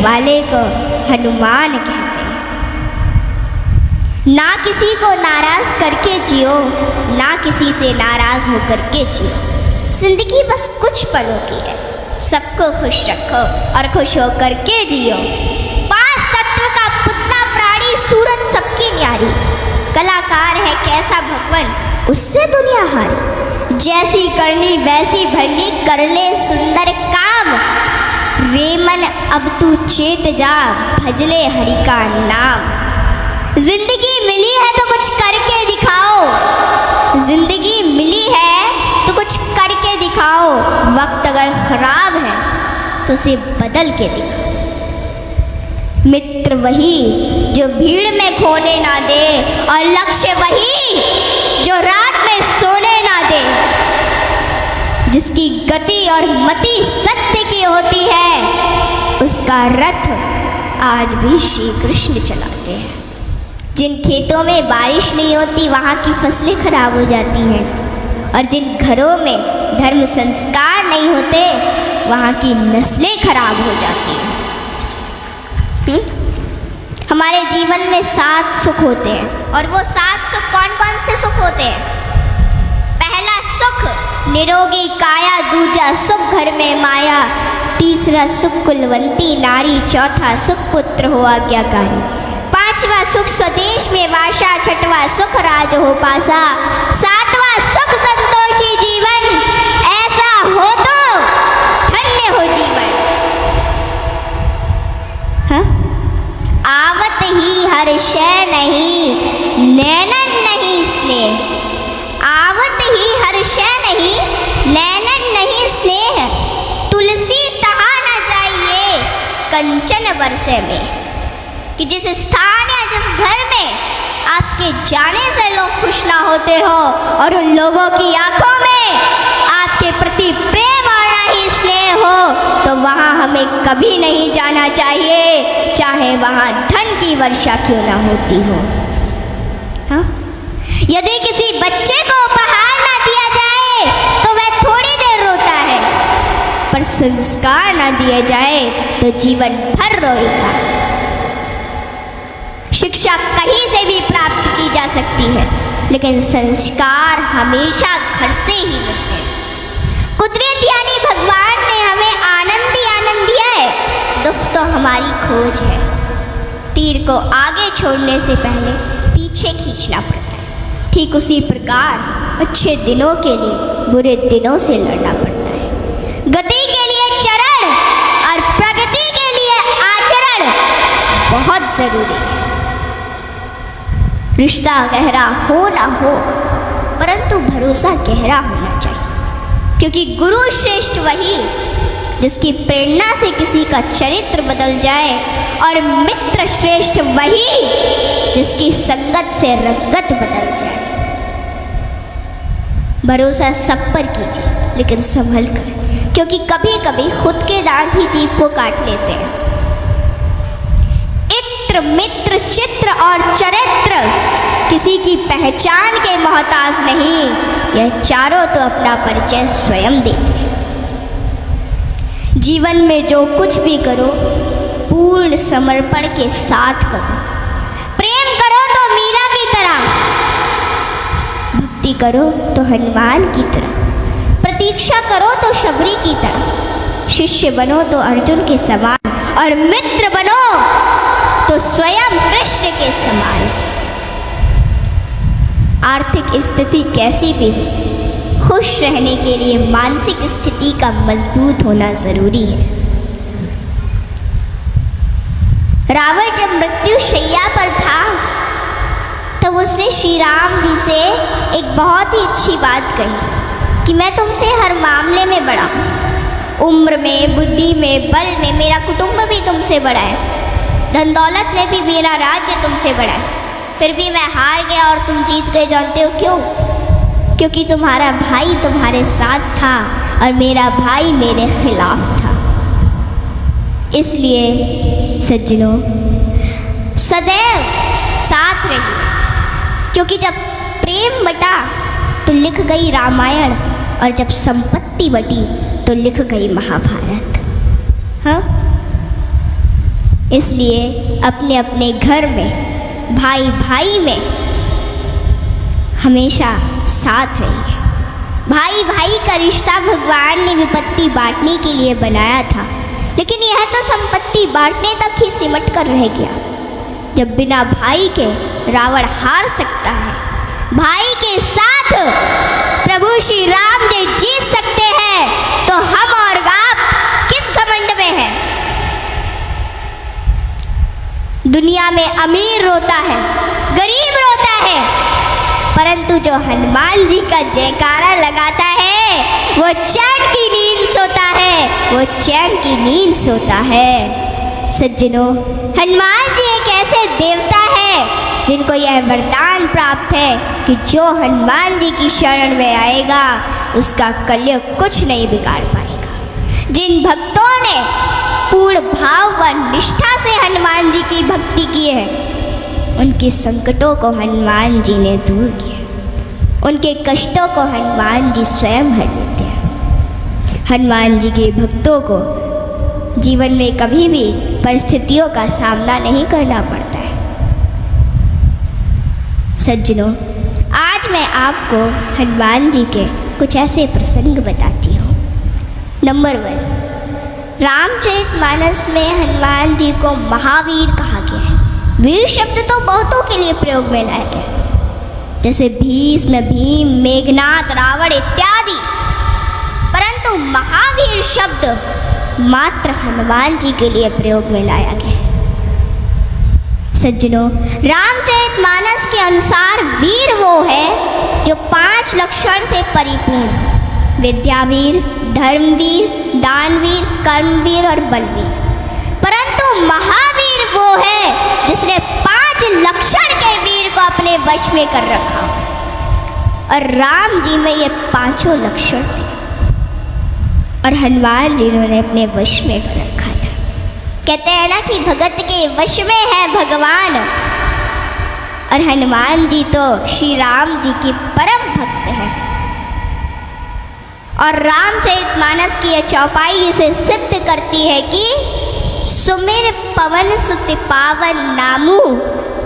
वाले को हनुमान कहते हैं। ना किसी को नाराज करके जियो, ना किसी से नाराज होकर के जियो। जिंदगी बस कुछ पलों की है, सबको खुश रखो और खुश होकर के जियो। पांच तत्व का पुतला प्राणी सूरत सबकी न्यारी, कलाकार है कैसा भगवान उससे दुनिया हारी। जैसी करनी वैसी भरनी कर ले सुंदर काम, रे मन अब तू चेत जा भजले हरि का नाम। जिंदगी मिली है तो कुछ करके दिखाओ, जिंदगी मिली है तो कुछ करके दिखाओ। वक्त अगर खराब है तो उसे बदल के दिखाओ। मित्र वही जो भीड़ में खोने ना दे, और लक्ष्य वही जो रात में सोने ना दे। जिसकी गति और मति सत्य की होती है, उसका रथ आज भी श्री कृष्ण चलाते हैं। जिन खेतों में बारिश नहीं होती वहाँ की फसलें खराब हो जाती हैं, और जिन घरों में धर्म संस्कार नहीं होते वहाँ की नस्लें खराब हो जाती हैं। हमारे जीवन में 7 सुख होते हैं, और वो 7 सुख कौन कौन से सुख होते हैं? पहला सुख निरोगी काया, दूजा सुख घर में माया, तीसरा सुख कुलवंती नारी, चौथा सुख पुत्र हो आज्ञाकारी, पांचवा सुख स्वदेश में वासा, छठवा सुख राज हो पासा, सातवां सुख संतोषी जीवन, ऐसा हो तो धन्य हो जीवन। हाँ? आवत ही हर शय नहीं, नैनन नहीं स्नेह। आवत ही हर शय नहीं, नैनन नहीं स्नेह। तुलसी तहा न जाइए कंचन बरसे में। कि जिस स्थान या जिस घर में आपके जाने से लोग खुश ना होते हो, और उन लोगों की आंखों में आपके प्रति प्रेम और ना ही स्नेह हो, तो वहाँ हमें कभी नहीं जाना चाहिए, चाहे वहाँ धन की वर्षा क्यों ना होती हो। हाँ? यदि किसी बच्चे को उपहार ना दिया जाए तो वह थोड़ी देर रोता है, पर संस्कार ना दिए जाए तो जीवन भर रोएगा। शिक्षा कहीं से भी प्राप्त की जा सकती है, लेकिन संस्कार हमेशा घर से ही मिलते हैं। कुदरत यानी भगवान ने हमें आनंद ही आनंद दिया है, दुख तो हमारी खोज है। तीर को आगे छोड़ने से पहले पीछे खींचना पड़ता है। ठीक उसी प्रकार अच्छे दिनों के लिए बुरे दिनों से लड़ना पड़ता है। गति के लिए चरण और प्रगति के लिए आचरण बहुत जरूरी है। रिश्ता गहरा हो ना हो, परंतु भरोसा गहरा होना चाहिए, क्योंकि गुरु श्रेष्ठ वही जिसकी प्रेरणा से किसी का चरित्र बदल जाए, और मित्र श्रेष्ठ वही जिसकी संगत से रंगत बदल जाए। भरोसा सब पर कीजिए, लेकिन संभल कर, क्योंकि कभी कभी खुद के दांत ही जीभ को काट लेते हैं। इत्र, मित्र, चित्र और चरित्र किसी की पहचान के मोहताज नहीं, यह चारों तो अपना परिचय स्वयं देते हैं। जीवन में जो कुछ भी करो पूर्ण समर्पण के साथ करो। प्रेम करो तो मीरा की तरह, भक्ति करो तो हनुमान की तरह, प्रतीक्षा करो तो शबरी की तरह, शिष्य बनो तो अर्जुन के समान, और मित्र बनो तो स्वयं कृष्ण के समान। आर्थिक स्थिति कैसी भी हो, खुश रहने के लिए मानसिक स्थिति का मजबूत होना जरूरी है। रावण जब मृत्यु शैया पर था तब उसने श्री राम जी से एक बहुत ही अच्छी बात कही कि मैं तुमसे हर मामले में बड़ा हूँ, उम्र में, बुद्धि में, बल में मेरा कुटुंब भी तुमसे बड़ा है, धन दौलत में भी मेरा राज्य तुमसे बड़ा है, फिर भी मैं हार गया और तुम जीत गए। जानते हो क्यों? क्योंकि तुम्हारा भाई तुम्हारे साथ था और मेरा भाई मेरे खिलाफ था। इसलिए सज्जनों, सदैव साथ रहिए, क्योंकि जब प्रेम बटा तो लिख गई रामायण, और जब संपत्ति बटी तो लिख गई महाभारत। हाँ, इसलिए अपने अपने घर में, भाई भाई में हमेशा साथ रहिए। भाई भाई का रिश्ता भगवान ने विपत्ति बांटने के लिए बनाया था, लेकिन यह तो संपत्ति बांटने तक ही सिमट कर रह गया। जब बिना भाई के रावण हार सकता है, भाई के साथ प्रभु श्री राम जी जीत सकते हैं, तो हम और आप किस घमंड में हैं? दुनिया में अमीर रोता है, गरीब रोता है, परंतु जो हनुमान जी का जयकारा लगाता है वो चैन की नींद सोता है, वो चैन की नींद सोता है। सज्जनों, हनुमान जी एक ऐसे देवता है जिनको यह वरदान प्राप्त है कि जो हनुमान जी की शरण में आएगा उसका कलयुग कुछ नहीं बिगाड़ पाएगा। जिन भक्तों ने पूर्ण भाव व निष्ठा से हनुमान जी की भक्ति की है, उनके संकटों को हनुमान जी ने दूर किया, उनके कष्टों को हनुमान जी स्वयं हर लेते हैं। हनुमान जी के भक्तों को जीवन में कभी भी परिस्थितियों का सामना नहीं करना पड़ता है। सज्जनों, आज मैं आपको हनुमान जी के कुछ ऐसे प्रसंग बताती हूँ। नंबर 1, रामचरितमानस में हनुमान जी को महावीर कहा गया है। वीर शब्द तो बहुतों के लिए प्रयोग में लाया गया, जैसे भीष्म, भीम, मेघनाद, रावण इत्यादि, परंतु महावीर शब्द मात्र हनुमान जी के लिए प्रयोग में लाया गया है। सज्जनों, रामचरितमानस के अनुसार वीर वो है जो 5 लक्षण से परिपूर्ण: विद्यावीर, धर्मवीर, दानवीर, कर्मवीर और बलवीर। परंतु महावीर वो है जिसने 5 लक्षण के वीर को अपने वश में कर रखा, और राम जी में ये 5 लक्षण थे और हनुमान जी ने अपने वश में कर रखा था। कहते हैं ना कि भगत के वश में है भगवान, और हनुमान जी तो श्री राम जी की परम भक्त हैं। और रामचरितमानस की यह चौपाई इसे सिद्ध करती है कि सुमिर पवन सुत पावन नामू,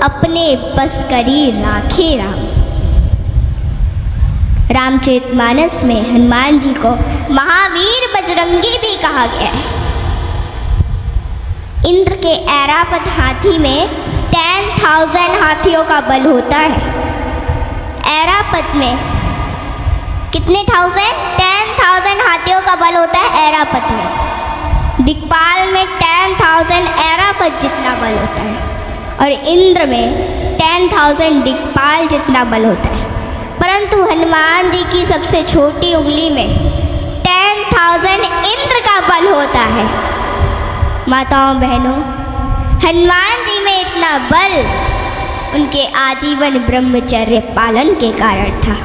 अपने बस करी राखे राम। रामचरितमानस में हनुमान जी को महावीर बजरंगी भी कहा गया है। इंद्र के ऐरावत हाथी में 10,000 हाथियों का बल होता है। ऐरावत में कितने 10,000 हाथियों का बल होता है ऐरावत में। दिक्पाल में 10,000 ऐरावत जितना बल होता है, और इंद्र में 10,000 दिक्पाल जितना बल होता है। परंतु हनुमान जी की सबसे छोटी उंगली में 10,000 इंद्र का बल होता है। माताओं बहनों, हनुमान जी में इतना बल उनके आजीवन ब्रह्मचर्य पालन के कारण था।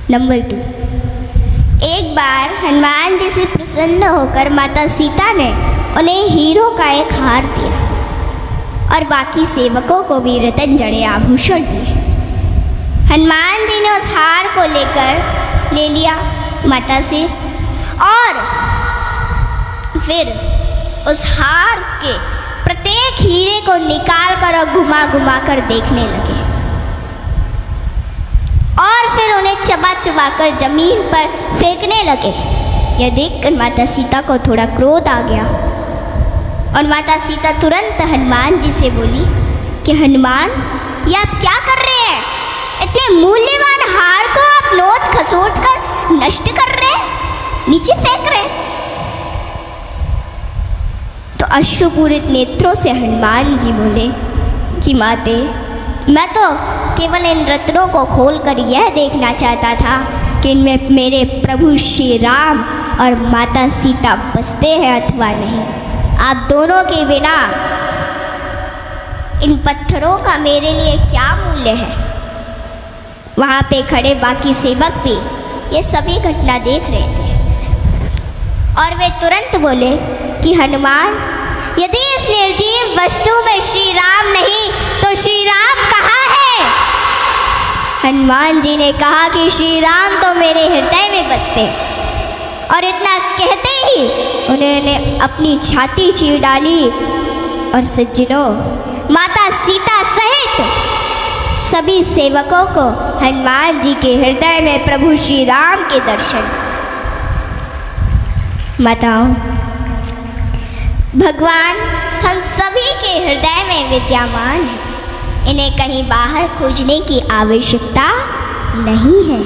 नंबर 2, एक बार हनुमान जी से प्रसन्न होकर माता सीता ने उन्हें हीरो का एक हार दिया और बाकी सेवकों को भी रतन जड़े आभूषण दिए। हनुमान जी ने उस हार को ले लिया माता से, और फिर उस हार के प्रत्येक हीरे को निकाल कर और घुमा घुमा कर देखने लगे, और फिर उन्हें चबा चबा कर जमीन पर फेंकने लगे। यह देखकर माता सीता को थोड़ा क्रोध आ गया, और माता सीता तुरंत हनुमान जी से बोली कि हनुमान, ये आप क्या कर रहे हैं? इतने मूल्यवान हार को आप नोच खसोट कर नष्ट कर रहे हैं, नीचे फेंक रहे हैं। तो अश्रुपूरित नेत्रों से हनुमान जी बोले कि माते, मैं तो केवल इन रत्नों को खोलकर यह देखना चाहता था कि इनमें मेरे प्रभु श्री राम और माता सीता बसते हैं अथवा नहीं। आप दोनों के बिना इन पत्थरों का मेरे लिए क्या मूल्य है? वहाँ पे खड़े बाकी सेवक भी ये सभी घटना देख रहे थे, और वे तुरंत बोले कि हनुमान, यदि इस निर्जीव वस्तु में श्री राम नहीं तो श्री राम कहाँ है? हनुमान जी ने कहा कि श्री राम तो मेरे हृदय में बसते हैं, और इतना कहते ही उन्होंने अपनी छाती चीर डाली और सज्जनों, माता सीता सहित सभी सेवकों को हनुमान जी के हृदय में प्रभु श्री राम के दर्शन। माताओं, भगवान हम सभी के हृदय में विद्यमान है, इन्हें कहीं बाहर खोजने की आवश्यकता नहीं है।